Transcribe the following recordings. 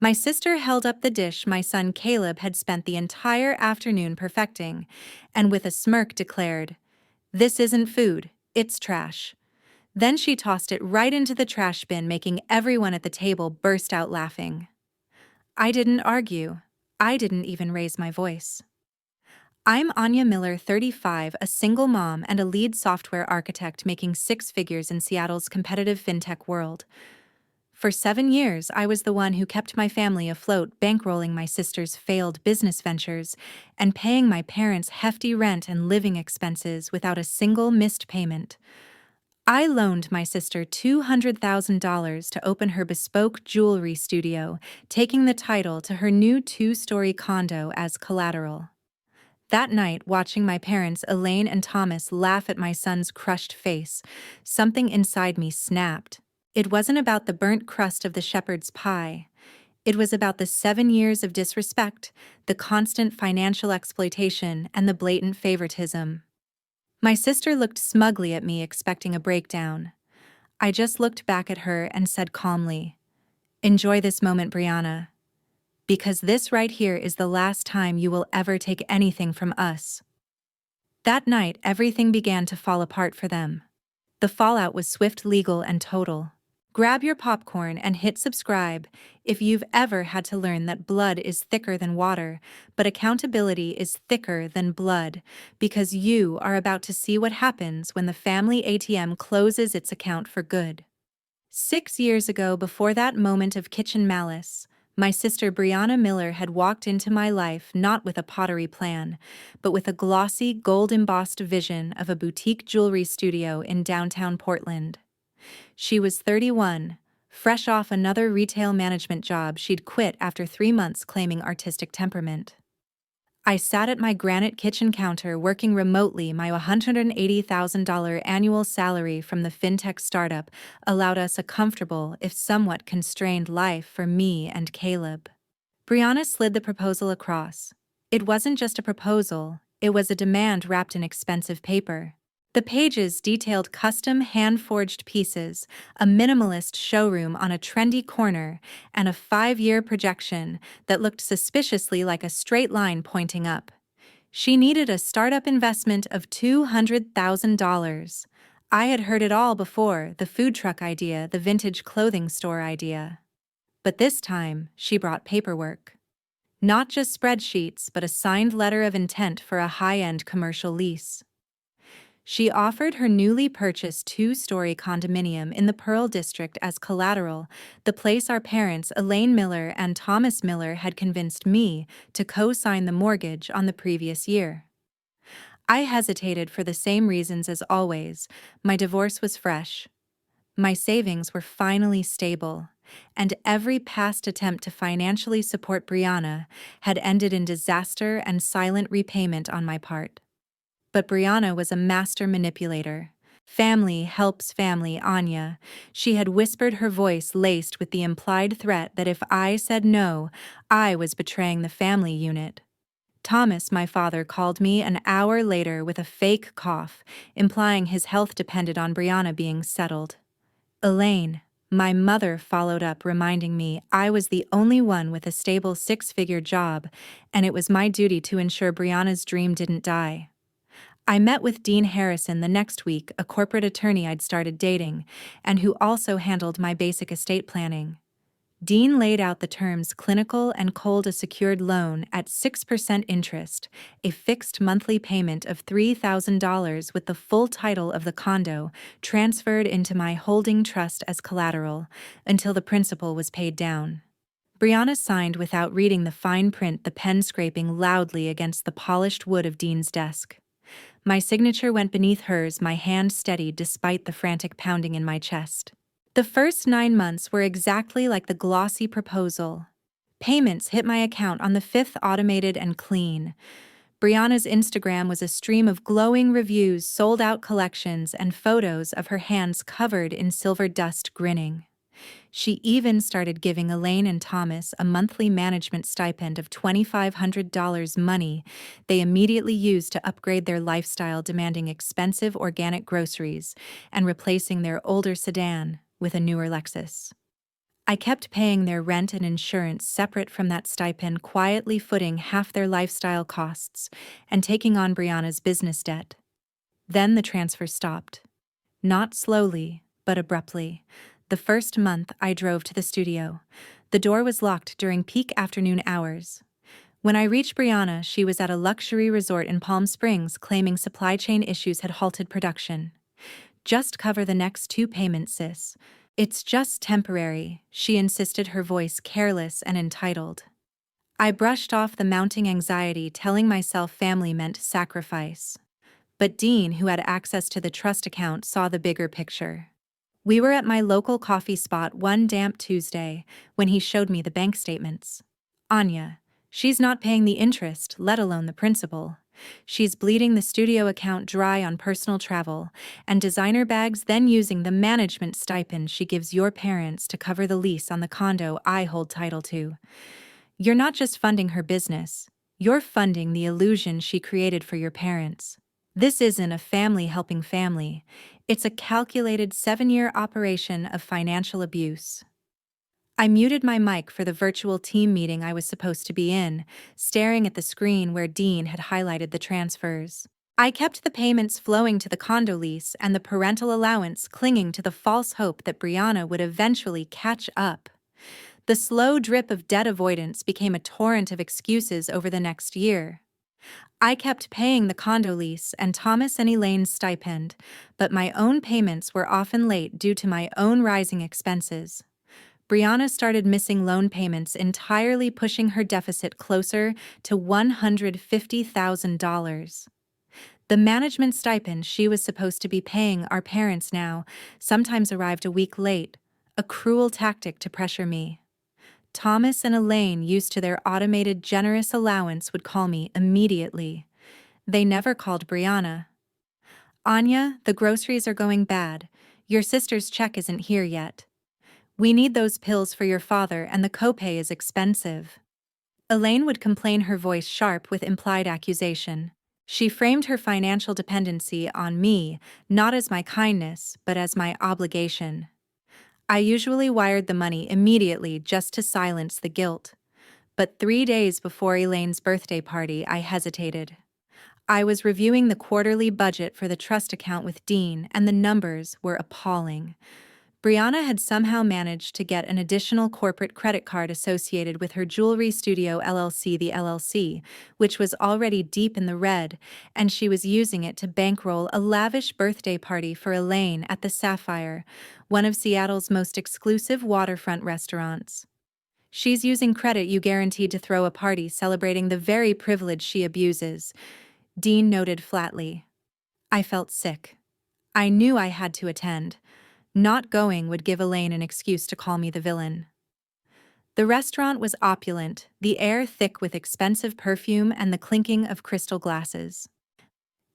My sister held up the dish my son Caleb had spent the entire afternoon perfecting, and with a smirk declared, "This isn't food, it's trash." Then she tossed it right into the trash bin, making everyone at the table burst out laughing. I didn't argue. I didn't even raise my voice. I'm Anya Miller, 35, a single mom and a lead software architect making six figures in Seattle's competitive fintech world. For 7 years, I was the one who kept my family afloat, bankrolling my sister's failed business ventures and paying my parents' hefty rent and living expenses without a single missed payment. I loaned my sister $200,000 to open her bespoke jewelry studio, taking the title to her new two-story condo as collateral. That night, watching my parents, Elaine and Thomas, laugh at my son's crushed face, something inside me snapped. It wasn't about the burnt crust of the shepherd's pie. It was about the 7 years of disrespect, the constant financial exploitation, and the blatant favoritism. My sister looked smugly at me, expecting a breakdown. I just looked back at her and said calmly, "Enjoy this moment, Brianna, because this right here is the last time you will ever take anything from us." That night, everything began to fall apart for them. The fallout was swift, legal, and total. Grab your popcorn and hit subscribe if you've ever had to learn that blood is thicker than water, but accountability is thicker than blood, because you are about to see what happens when the family ATM closes its account for good. 6 years ago, before that moment of kitchen malice, my sister Brianna Miller had walked into my life not with a pottery plan, but with a glossy, gold-embossed vision of a boutique jewelry studio in downtown Portland. She was 31, fresh off another retail management job she'd quit after 3 months, claiming artistic temperament. I sat at my granite kitchen counter working remotely. My $180,000 annual salary from the fintech startup allowed us a comfortable, if somewhat constrained, life for me and Caleb. Brianna slid the proposal across. It wasn't just a proposal, it was a demand wrapped in expensive paper. The pages detailed custom hand-forged pieces, a minimalist showroom on a trendy corner, and a 5-year projection that looked suspiciously like a straight line pointing up. She needed a startup investment of $200,000. I had heard it all before: the food truck idea, the vintage clothing store idea. But this time, she brought paperwork. Not just spreadsheets, but a signed letter of intent for a high-end commercial lease. She offered her newly purchased two-story condominium in the Pearl District as collateral, the place our parents, Elaine Miller and Thomas Miller, had convinced me to co-sign the mortgage on the previous year. I hesitated for the same reasons as always. My divorce was fresh. My savings were finally stable, and every past attempt to financially support Brianna had ended in disaster and silent repayment on my part. But Brianna was a master manipulator. Family helps family, Anya. She had whispered, her voice laced with the implied threat that if I said no, I was betraying the family unit. Thomas, my father, called me an hour later with a fake cough, implying his health depended on Brianna being settled. Elaine, my mother, followed up, reminding me I was the only one with a stable six-figure job, and it was my duty to ensure Brianna's dream didn't die. I met with Dean Harrison the next week, a corporate attorney I'd started dating, and who also handled my basic estate planning. Dean laid out the terms: clinical and cold, a secured loan at 6% interest, a fixed monthly payment of $3,000 with the full title of the condo transferred into my holding trust as collateral until the principal was paid down. Brianna signed without reading the fine print, the pen scraping loudly against the polished wood of Dean's desk. My signature went beneath hers, my hand steadied despite the frantic pounding in my chest. The first 9 months were exactly like the glossy proposal. Payments hit my account on the 5th, automated and clean. Brianna's Instagram was a stream of glowing reviews, sold-out collections, and photos of her hands covered in silver dust, grinning. She even started giving Elaine and Thomas a monthly management stipend of $2,500, money they immediately used to upgrade their lifestyle, demanding expensive organic groceries and replacing their older sedan with a newer Lexus. I kept paying their rent and insurance separate from that stipend, quietly footing half their lifestyle costs and taking on Brianna's business debt. Then the transfer stopped. Not slowly, but abruptly. The first month I drove to the studio. The door was locked during peak afternoon hours. When I reached Brianna, she was at a luxury resort in Palm Springs, claiming supply chain issues had halted production. "Just cover the next 2 payments, sis. It's just temporary," she insisted, her voice careless and entitled. I brushed off the mounting anxiety, telling myself family meant sacrifice. But Dean, who had access to the trust account, saw the bigger picture. We were at my local coffee spot one damp Tuesday when he showed me the bank statements. "Anya, she's not paying the interest, let alone the principal. She's bleeding the studio account dry on personal travel and designer bags, then using the management stipend she gives your parents to cover the lease on the condo I hold title to. You're not just funding her business, you're funding the illusion she created for your parents. This isn't a family helping family. It's a calculated 7-year operation of financial abuse." I muted my mic for the virtual team meeting I was supposed to be in, staring at the screen where Dean had highlighted the transfers. I kept the payments flowing to the condo lease and the parental allowance, clinging to the false hope that Brianna would eventually catch up. The slow drip of debt avoidance became a torrent of excuses over the next year. I kept paying the condo lease and Thomas and Elaine's stipend, but my own payments were often late due to my own rising expenses. Brianna started missing loan payments entirely, pushing her deficit closer to $150,000. The management stipend she was supposed to be paying our parents now sometimes arrived a week late, a cruel tactic to pressure me. Thomas and Elaine, used to their automated generous allowance, would call me immediately. They never called Brianna. "Anya, the groceries are going bad. Your sister's check isn't here yet. We need those pills for your father and the copay is expensive." Elaine would complain, her voice sharp with implied accusation. She framed her financial dependency on me, not as my kindness, but as my obligation. I usually wired the money immediately just to silence the guilt. But 3 days before Elaine's birthday party, I hesitated. I was reviewing the quarterly budget for the trust account with Dean, and the numbers were appalling. Brianna had somehow managed to get an additional corporate credit card associated with her jewelry studio LLC, the LLC, which was already deep in the red, and she was using it to bankroll a lavish birthday party for Elaine at the Sapphire, one of Seattle's most exclusive waterfront restaurants. "She's using credit you guaranteed to throw a party celebrating the very privilege she abuses," Dean noted flatly. I felt sick. I knew I had to attend. Not going would give Elaine an excuse to call me the villain. The restaurant was opulent, the air thick with expensive perfume and the clinking of crystal glasses.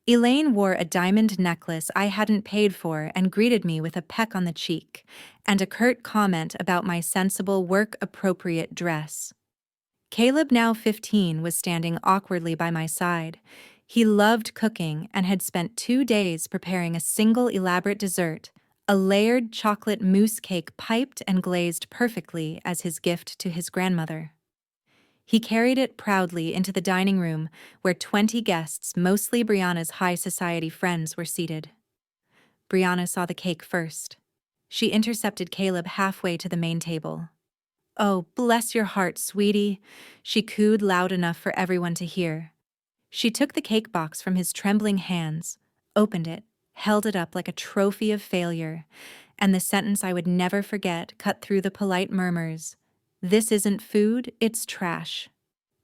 Elaine wore a diamond necklace I hadn't paid for and greeted me with a peck on the cheek and a curt comment about my sensible, work-appropriate dress. Caleb, now 15, was standing awkwardly by my side. He loved cooking and had spent 2 days preparing a single elaborate dessert, a layered chocolate mousse cake piped and glazed perfectly, as his gift to his grandmother. He carried it proudly into the dining room, where 20 guests, mostly Brianna's high society friends, were seated. Brianna saw the cake first. She intercepted Caleb halfway to the main table. "Oh, bless your heart, sweetie," she cooed loud enough for everyone to hear. She took the cake box from his trembling hands, opened it, held it up like a trophy of failure, and the sentence I would never forget cut through the polite murmurs. "This isn't food, it's trash."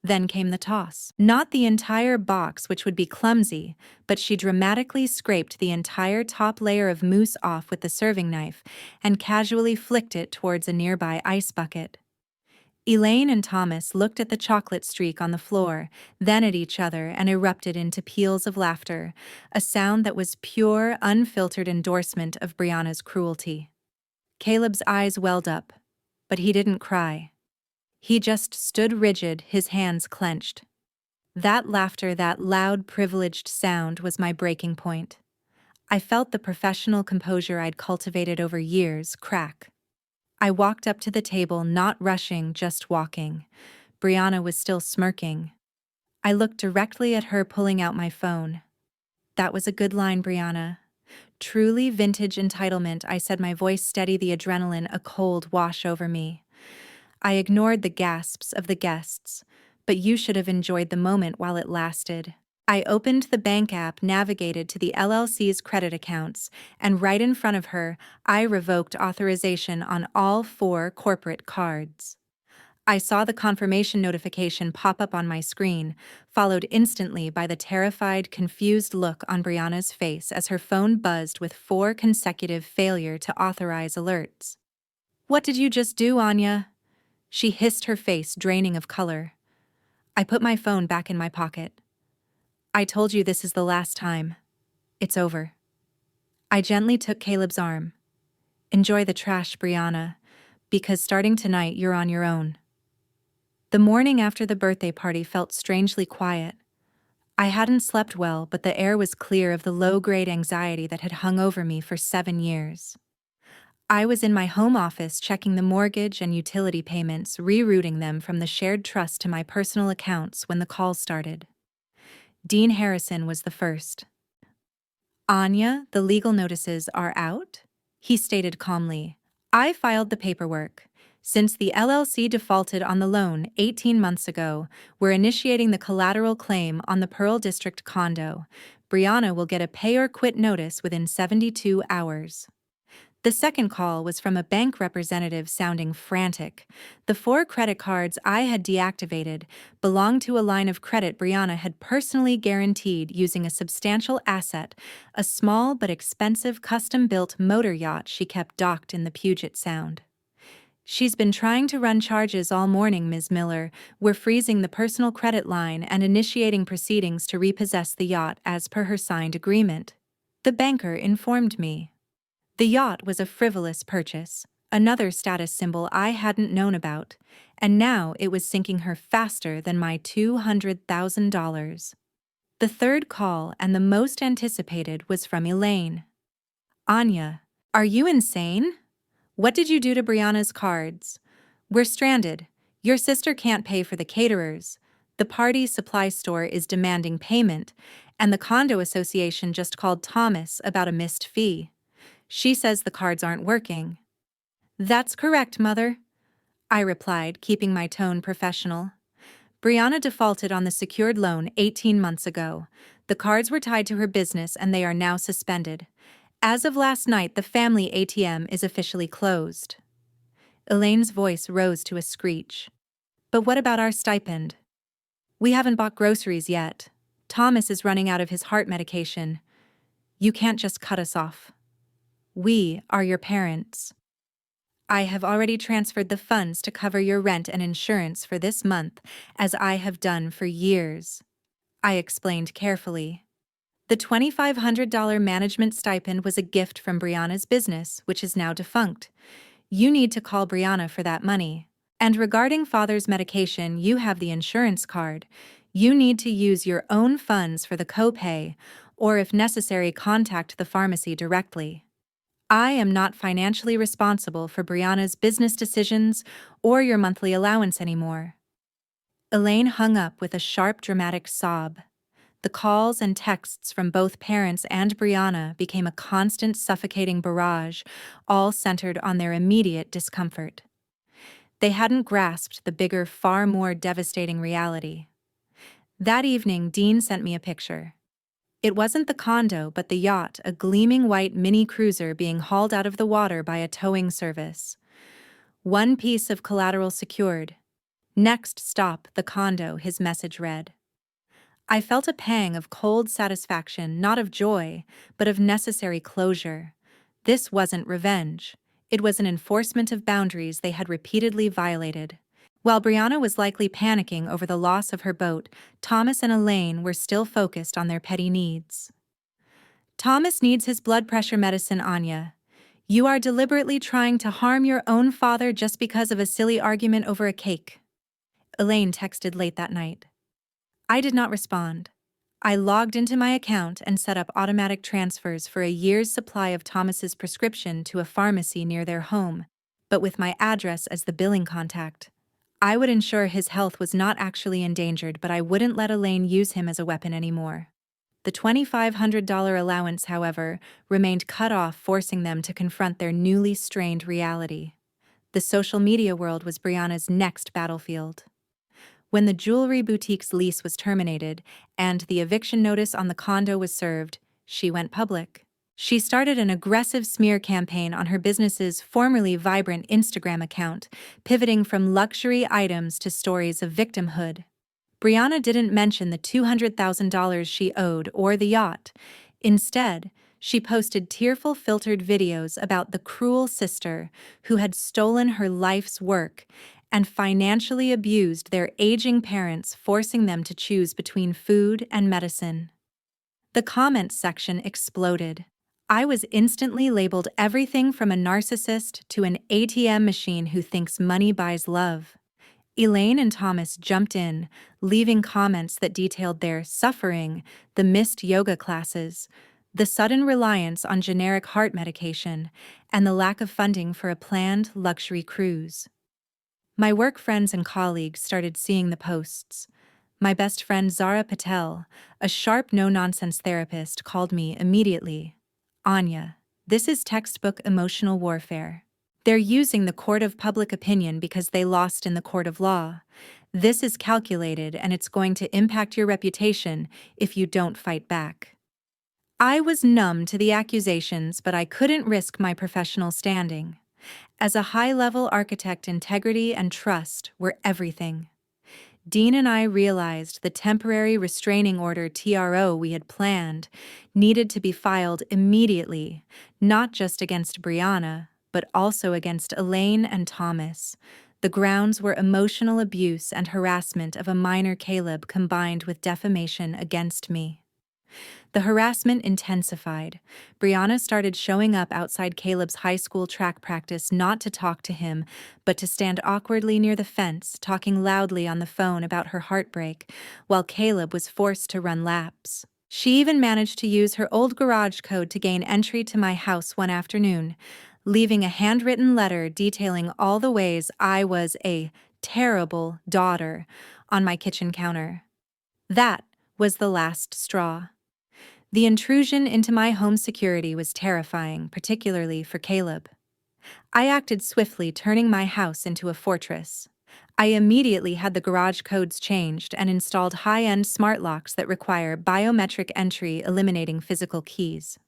Then came the toss. Not the entire box, which would be clumsy, but she dramatically scraped the entire top layer of mousse off with the serving knife and casually flicked it towards a nearby ice bucket. Elaine and Thomas looked at the chocolate streak on the floor, then at each other, and erupted into peals of laughter, a sound that was pure, unfiltered endorsement of Brianna's cruelty. Caleb's eyes welled up, but he didn't cry. He just stood rigid, his hands clenched. That laughter, that loud, privileged sound, was my breaking point. I felt the professional composure I'd cultivated over years crack. I walked up to the table, not rushing, just walking. Brianna was still smirking. I looked directly at her, pulling out my phone. That was a good line, Brianna. Truly vintage entitlement, I said, my voice steady, the adrenaline a cold wash over me. I ignored the gasps of the guests, but you should have enjoyed the moment while it lasted. I opened the bank app, navigated to the LLC's credit accounts, and right in front of her, I revoked authorization on all 4 corporate cards. I saw the confirmation notification pop up on my screen, followed instantly by the terrified, confused look on Brianna's face as her phone buzzed with 4 consecutive failure to authorize alerts. "What did you just do, Anya?" She hissed, her face draining of color. I put my phone back in my pocket. "I told you this is the last time. It's over." I gently took Caleb's arm. "Enjoy the trash, Brianna, because starting tonight you're on your own." The morning after the birthday party felt strangely quiet. I hadn't slept well, but the air was clear of the low-grade anxiety that had hung over me for 7 years. I was in my home office checking the mortgage and utility payments, rerouting them from the shared trust to my personal accounts when the call started. Dean Harrison was the first. "Anya, the legal notices are out?" he stated calmly. "I filed the paperwork. Since the LLC defaulted on the loan 18 months ago, we're initiating the collateral claim on the Pearl District condo. Brianna will get a pay or quit notice within 72 hours. The second call was from a bank representative sounding frantic. The 4 credit cards I had deactivated belonged to a line of credit Brianna had personally guaranteed using a substantial asset, a small but expensive custom-built motor yacht she kept docked in the Puget Sound. "She's been trying to run charges all morning, Ms. Miller. We're freezing the personal credit line and initiating proceedings to repossess the yacht as per her signed agreement," the banker informed me. The yacht was a frivolous purchase, another status symbol I hadn't known about, and now it was sinking her faster than my $200,000. The third call, and the most anticipated, was from Elaine. "Anya, are you insane? What did you do to Brianna's cards? We're stranded. Your sister can't pay for the caterers. The party supply store is demanding payment, and the condo association just called Thomas about a missed fee. She says the cards aren't working." "That's correct, Mother," I replied, keeping my tone professional. "Brianna defaulted on the secured loan 18 months ago. The cards were tied to her business and they are now suspended. As of last night, the family ATM is officially closed." Elaine's voice rose to a screech. "But what about our stipend? We haven't bought groceries yet. Thomas is running out of his heart medication. You can't just cut us off. We are your parents. I have already transferred the funds to cover your rent and insurance for this month, as I have done for years," I explained carefully. "The $2,500 management stipend was a gift from Brianna's business, which is now defunct. You need to call Brianna for that money. And regarding father's medication, you have the insurance card. You need to use your own funds for the copay, or if necessary, contact the pharmacy directly. I am not financially responsible for Brianna's business decisions or your monthly allowance anymore." Elaine hung up with a sharp, dramatic sob. The calls and texts from both parents and Brianna became a constant, suffocating barrage, all centered on their immediate discomfort. They hadn't grasped the bigger, far more devastating reality. That evening, Dean sent me a picture. It wasn't the condo, but the yacht, a gleaming white mini cruiser being hauled out of the water by a towing service. "One piece of collateral secured. Next stop, the condo," his message read. I felt a pang of cold satisfaction, not of joy, but of necessary closure. This wasn't revenge. It was an enforcement of boundaries they had repeatedly violated. While Brianna was likely panicking over the loss of her boat, Thomas and Elaine were still focused on their petty needs. "Thomas needs his blood pressure medicine, Anya. You are deliberately trying to harm your own father just because of a silly argument over a cake," Elaine texted late that night. I did not respond. I logged into my account and set up automatic transfers for a year's supply of Thomas's prescription to a pharmacy near their home. but with my address as the billing contact. I would ensure his health was not actually endangered, but I wouldn't let Elaine use him as a weapon anymore. The $2,500 allowance, however, remained cut off, forcing them to confront their newly strained reality. The social media world was Brianna's next battlefield. When the jewelry boutique's lease was terminated and the eviction notice on the condo was served, she went public. She started an aggressive smear campaign on her business's formerly vibrant Instagram account, pivoting from luxury items to stories of victimhood. Brianna didn't mention the $200,000 she owed or the yacht. Instead, she posted tearful filtered videos about the cruel sister who had stolen her life's work and financially abused their aging parents, forcing them to choose between food and medicine. The comments section exploded. I was instantly labeled everything from a narcissist to an ATM machine who thinks money buys love. Elaine and Thomas jumped in, leaving comments that detailed their suffering, the missed yoga classes, the sudden reliance on generic heart medication, and the lack of funding for a planned luxury cruise. My work friends and colleagues started seeing the posts. My best friend Zara Patel, a sharp no-nonsense therapist, called me immediately. Anya, this is textbook emotional warfare. They're using the court of public opinion because they lost in the court of law. This is calculated, and it's going to impact your reputation if you don't fight back. I was numb to the accusations, but I couldn't risk my professional standing. As a high-level architect, integrity and trust were everything. Dean and I realized the temporary restraining order (TRO) we had planned needed to be filed immediately, not just against Brianna, but also against Elaine and Thomas. The grounds were emotional abuse and harassment of a minor Caleb combined with defamation against me. The harassment intensified. Brianna started showing up outside Caleb's high school track practice not to talk to him, but to stand awkwardly near the fence, talking loudly on the phone about her heartbreak, while Caleb was forced to run laps. She even managed to use her old garage code to gain entry to my house one afternoon, leaving a handwritten letter detailing all the ways I was a terrible daughter on my kitchen counter. That was the last straw. The intrusion into my home security was terrifying, particularly for Caleb. I acted swiftly, turning my house into a fortress. I immediately had the garage codes changed and installed high-end smart locks that require biometric entry, eliminating physical keys.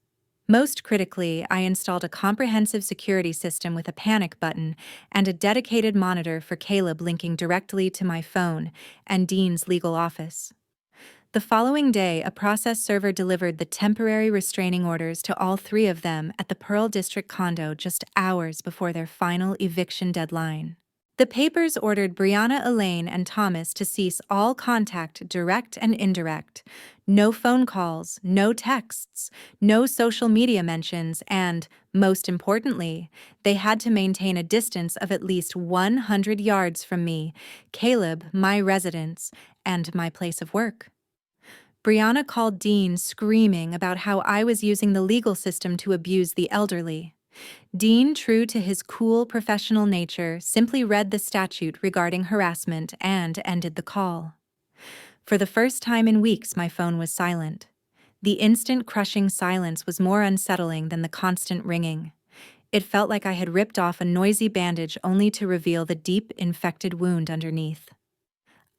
Most critically, I installed a comprehensive security system with a panic button and a dedicated monitor for Caleb linking directly to my phone and Dean's legal office. The following day, a process server delivered the temporary restraining orders to all three of them at the Pearl District condo just hours before their final eviction deadline. The papers ordered Brianna, Elaine, and Thomas to cease all contact, direct and indirect. No phone calls, no texts, no social media mentions, and, most importantly, they had to maintain a distance of at least 100 yards from me, Caleb, my residence, and my place of work. Brianna called Dean, screaming about how I was using the legal system to abuse the elderly. Dean, true to his cool professional nature, simply read the statute regarding harassment and ended the call. For the first time in weeks, my phone was silent. The instant, crushing silence was more unsettling than the constant ringing. It felt like I had ripped off a noisy bandage only to reveal the deep, infected wound underneath.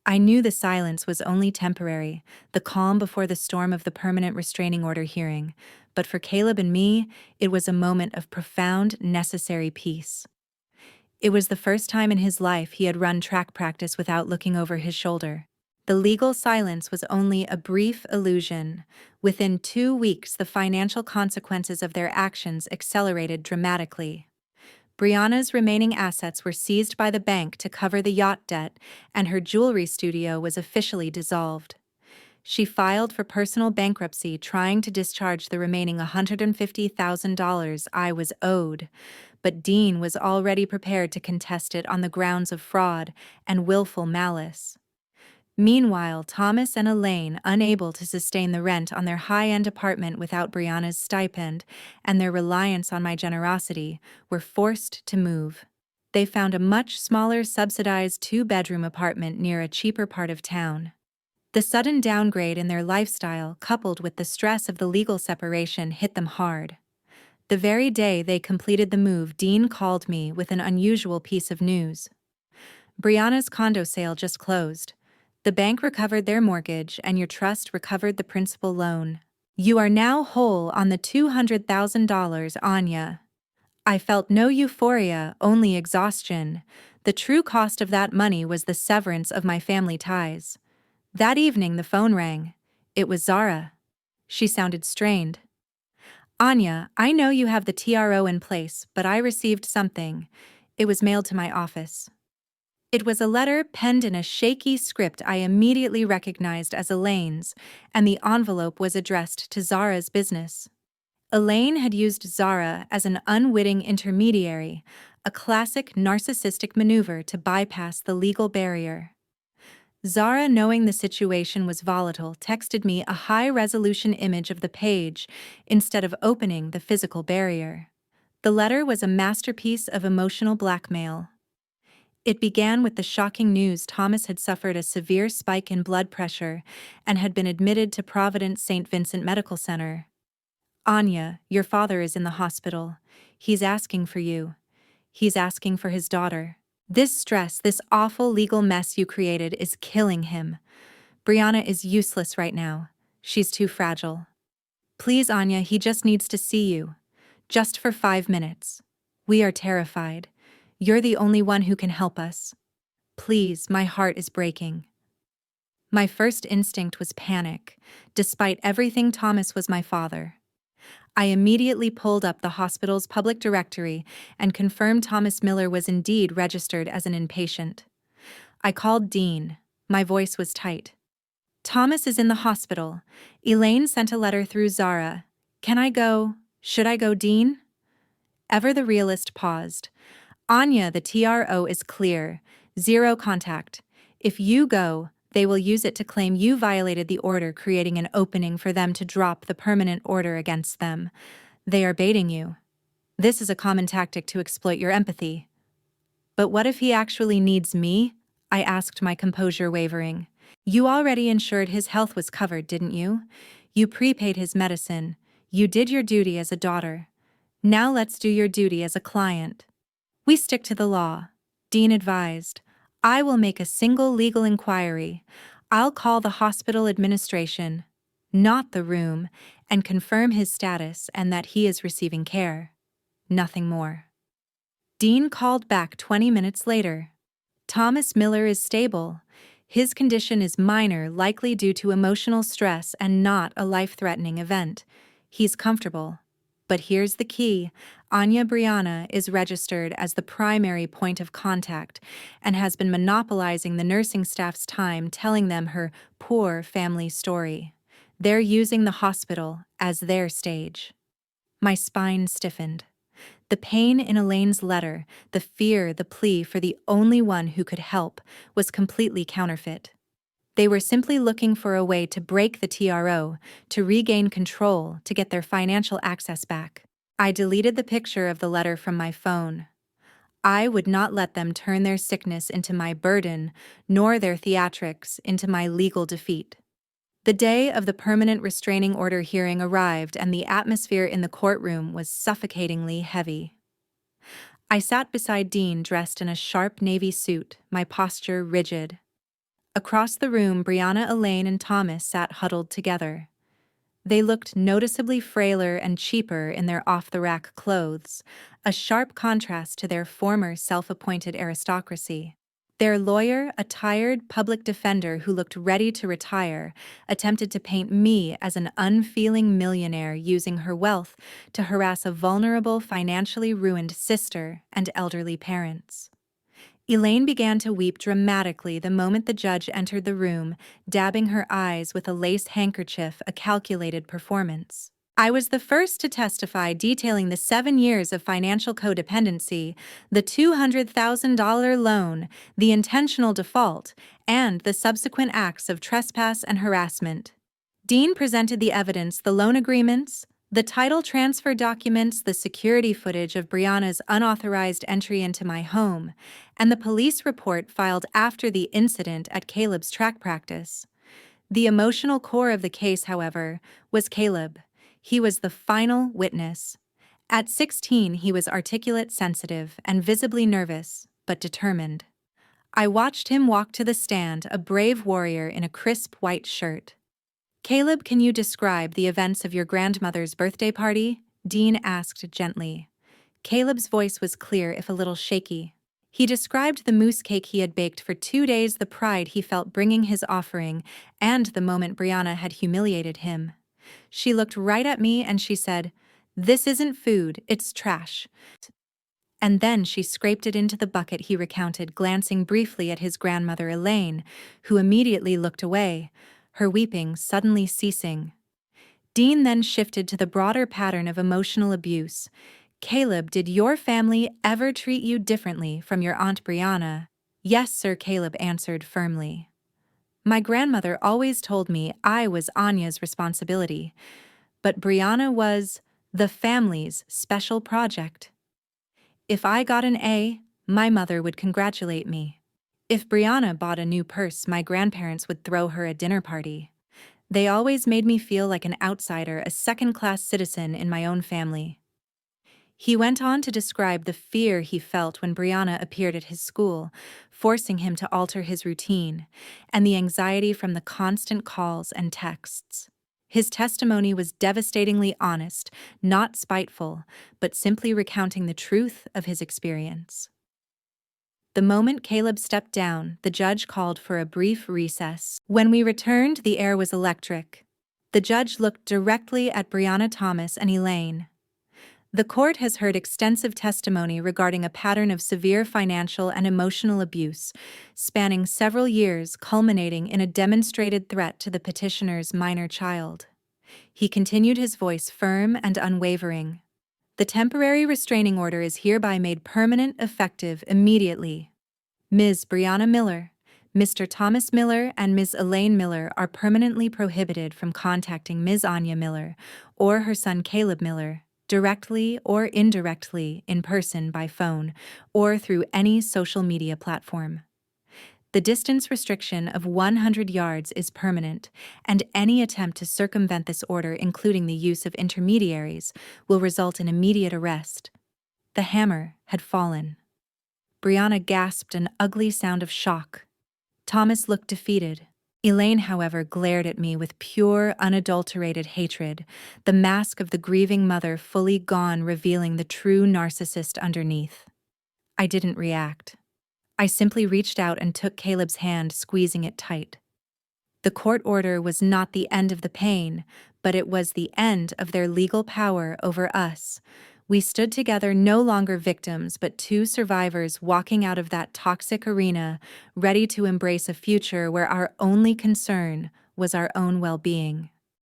I knew the silence was only temporary, the calm before the storm of the permanent restraining order hearing, but for Caleb and me, it was a moment of profound, necessary peace. It was the first time in his life he had run track practice without looking over his shoulder. The legal silence was only a brief illusion. Within 2 weeks, the financial consequences of their actions accelerated dramatically. Brianna's remaining assets were seized by the bank to cover the yacht debt, and her jewelry studio was officially dissolved. She filed for personal bankruptcy, trying to discharge the remaining $150,000 I was owed, but Dean was already prepared to contest it on the grounds of fraud and willful malice. Meanwhile, Thomas and Elaine, unable to sustain the rent on their high-end apartment without Brianna's stipend and their reliance on my generosity, were forced to move. They found a much smaller subsidized two-bedroom apartment near a cheaper part of town. The sudden downgrade in their lifestyle, coupled with the stress of the legal separation, hit them hard. The very day they completed the move, Dean called me with an unusual piece of news. Brianna's condo sale just closed. The bank recovered their mortgage and your trust recovered the principal loan. You are now whole on the $200,000, Anya. I felt no euphoria, only exhaustion. The true cost of that money was the severance of my family ties. That evening the phone rang. It was Zara. She sounded strained. Anya, I know you have the TRO in place, but I received something. It was mailed to my office. It was a letter penned in a shaky script I immediately recognized as Elaine's, and the envelope was addressed to Zara's business. Elaine had used Zara as an unwitting intermediary, a classic narcissistic maneuver to bypass the legal barrier. Zara, knowing the situation was volatile, texted me a high-resolution image of the page instead of opening the physical barrier. The letter was a masterpiece of emotional blackmail. It began with the shocking news Thomas had suffered a severe spike in blood pressure and had been admitted to Providence St. Vincent Medical Center. Anya, your father is in the hospital. He's asking for you. He's asking for his daughter. This stress, this awful legal mess you created is killing him. Brianna is useless right now. She's too fragile. Please, Anya, he just needs to see you. Just for 5 minutes. We are terrified. You're the only one who can help us. Please, my heart is breaking. My first instinct was panic. Despite everything, Thomas was my father. I immediately pulled up the hospital's public directory and confirmed Thomas Miller was indeed registered as an inpatient. I called Dean. My voice was tight. Thomas is in the hospital. Elaine sent a letter through Zara. Can I go? Should I go, Dean? Ever the realist paused. Anya, the TRO is clear. 0 contact. If you go, they will use it to claim you violated the order, creating an opening for them to drop the permanent order against them. They are baiting you. This is a common tactic to exploit your empathy. But what if he actually needs me? I asked, my composure wavering. You already ensured his health was covered, didn't you? You prepaid his medicine. You did your duty as a daughter. Now let's do your duty as a client. We stick to the law, Dean advised. I will make a single legal inquiry. I'll call the hospital administration, not the room, and confirm his status and that he is receiving care. Nothing more. Dean called back 20 minutes later. Thomas Miller is stable. His condition is minor, likely due to emotional stress and not a life-threatening event. He's comfortable. But here's the key. Anya Brianna is registered as the primary point of contact and has been monopolizing the nursing staff's time telling them her poor family story. They're using the hospital as their stage. My spine stiffened. The pain in Elaine's letter, the fear, the plea for the only one who could help, was completely counterfeit. They were simply looking for a way to break the TRO, to regain control, to get their financial access back. I deleted the picture of the letter from my phone. I would not let them turn their sickness into my burden, nor their theatrics into my legal defeat. The day of the permanent restraining order hearing arrived, and the atmosphere in the courtroom was suffocatingly heavy. I sat beside Dean, dressed in a sharp navy suit, my posture rigid. Across the room, Brianna, Elaine, and Thomas sat huddled together. They looked noticeably frailer and cheaper in their off-the-rack clothes, a sharp contrast to their former self-appointed aristocracy. Their lawyer, a tired public defender who looked ready to retire, attempted to paint me as an unfeeling millionaire using her wealth to harass a vulnerable, financially ruined sister and elderly parents. Elaine began to weep dramatically the moment the judge entered the room, dabbing her eyes with a lace handkerchief, a calculated performance. I was the first to testify, detailing the 7 years of financial codependency, the $200,000 loan, the intentional default, and the subsequent acts of trespass and harassment. Dean presented the evidence, the loan agreements, The title transfer documents the security footage of Brianna's unauthorized entry into my home, and the police report filed after the incident at Caleb's track practice. The emotional core of the case, however, was Caleb. He was the final witness. At 16, he was articulate, sensitive, and visibly nervous, but determined. I watched him walk to the stand, a brave warrior in a crisp white shirt. "Caleb, can you describe the events of your grandmother's birthday party?" Dean asked gently. Caleb's voice was clear, if a little shaky. He described the mousse cake he had baked for 2 days, the pride he felt bringing his offering, and the moment Brianna had humiliated him. She looked right at me and she said, "This isn't food, it's trash." And then she scraped it into the bucket, he recounted, glancing briefly at his grandmother Elaine, who immediately looked away, her weeping suddenly ceasing. Dean then shifted to the broader pattern of emotional abuse. "Caleb, did your family ever treat you differently from your Aunt Brianna?" "Yes, sir," Caleb answered firmly. "My grandmother always told me I was Anya's responsibility, but Brianna was the family's special project. If I got an A, my mother would congratulate me. If Brianna bought a new purse, my grandparents would throw her a dinner party. They always made me feel like an outsider, a second-class citizen in my own family." He went on to describe the fear he felt when Brianna appeared at his school, forcing him to alter his routine, and the anxiety from the constant calls and texts. His testimony was devastatingly honest, not spiteful, but simply recounting the truth of his experience. The moment Caleb stepped down, the judge called for a brief recess. When we returned, the air was electric. The judge looked directly at Brianna Thomas and Elaine. "The court has heard extensive testimony regarding a pattern of severe financial and emotional abuse, spanning several years, culminating in a demonstrated threat to the petitioner's minor child." He continued, his voice firm and unwavering. "The temporary restraining order is hereby made permanent, effective immediately. Ms. Brianna Miller, Mr. Thomas Miller, and Ms. Elaine Miller are permanently prohibited from contacting Ms. Anya Miller or her son Caleb Miller, directly or indirectly, in person, by phone, or through any social media platform. The distance restriction of 100 yards is permanent, and any attempt to circumvent this order, including the use of intermediaries, will result in immediate arrest." The hammer had fallen. Brianna gasped an ugly sound of shock. Thomas looked defeated. Elaine, however, glared at me with pure, unadulterated hatred, the mask of the grieving mother fully gone, revealing the true narcissist underneath. I didn't react. I simply reached out and took Caleb's hand, squeezing it tight. The court order was not the end of the pain, but it was the end of their legal power over us. We stood together, no longer victims, but two survivors walking out of that toxic arena, ready to embrace a future where our only concern was our own well-being.